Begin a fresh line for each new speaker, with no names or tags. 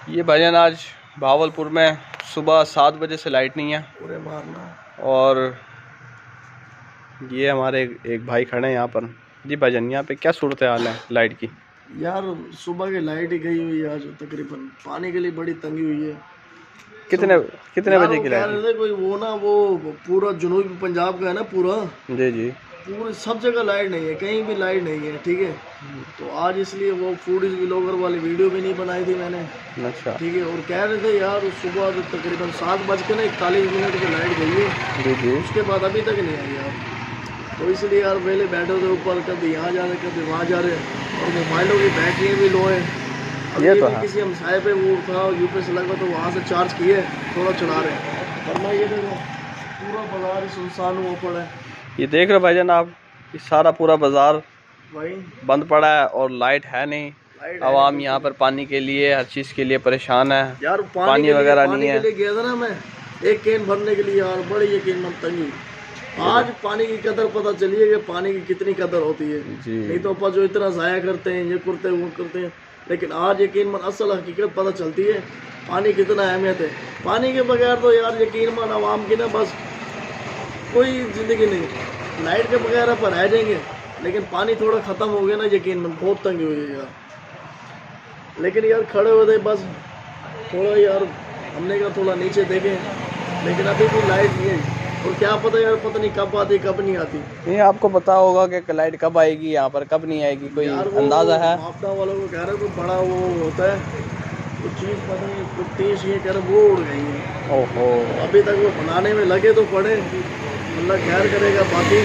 ये भाईजान आज भावलपुर में सुबह 7 बजे से लाइट नहीं है। और ये हमारे एक भाई खड़े हैं यहाँ पर। जी भाईजान, यहाँ पे क्या सूरत हाल है लाइट की?
यार सुबह की लाइट ही गई हुई है आज, तकरीबन पानी के लिए बड़ी तंगी हुई है।
कितने बजे की लाइट?
कोई वो पूरा जनूबी पंजाब का है ना, पूरा
जी
पूरे सब जगह लाइट नहीं है, कहीं भी लाइट नहीं है। ठीक है, तो आज इसलिए वो फूड व्लॉगर वाली वीडियो भी नहीं बनाई थी मैंने।
अच्छा,
ठीक है, और कह रहे थे यार सुबह तो तकरीबन 7:41 की लाइट गई है। जी, उसके बाद अभी तक नहीं आई यार। तो इसलिए यार पहले बैठे थे ऊपर, कभी यहाँ जा रहे कभी वहाँ जा रहे, और मोबाइलों की बैटरी भी लो है।
ये तो
किसी हम साइड पे वो था यूपीएस लगा, तो वहाँ से चार्ज किए थोड़ा चला रहे हैं, वरना ये देखो पूरा बाजार ही सुनसान हुआ पड़ा है।
ये देख रहे भाईजान आप, ये सारा पूरा बाजार
भाई
बंद पड़ा है और लाइट है नहीं। आवाम यहाँ पर पानी के लिए, हर चीज़ के लिए परेशान है
यार।
पानी वगैरह नहीं है।
के लिए गया था ना मैं एक कैन भरने के लिए यार, बड़ी यकीन मत तंगी। आज पानी की कदर पता चली है कि पानी की कितनी कदर होती है जी। नहीं तो अपन जो इतना ज़ाया करते हैं, ये करते हैं वो करते हैं, लेकिन आज यकीन मन असल हकीकत पता चलती है पानी कितना अहमियत है। पानी के बगैर तो यार यकीन मन आवाम की ना बस कोई ज़िंदगी नहीं। लाइट के बगैर अपन रह जाएंगे, लेकिन पानी थोड़ा ख़त्म हो गया ना, यकीन मन बहुत तंगी हुई है यार। लेकिन यार खड़े हुए थे बस थोड़ा यार, हमने कहा थोड़ा नीचे देखें, लेकिन अभी भी लाइट नहीं है। और क्या पता यार, पता नहीं कब आती कब नहीं आती।
नहीं, आपको पता होगा कि लाइट कब आएगी यहाँ पर, कब नहीं आएगी, कोई अंदाजा है?
आपदा वालों को कह रहे कोई बड़ा वो होता है कुछ चीज़, पता नहीं कुछ तेज ये कह रहे वो उड़ गई है।
ओहो,
अभी तक वो बनाने में लगे तो पड़े, अल्लाह खैर करेगा। बाकी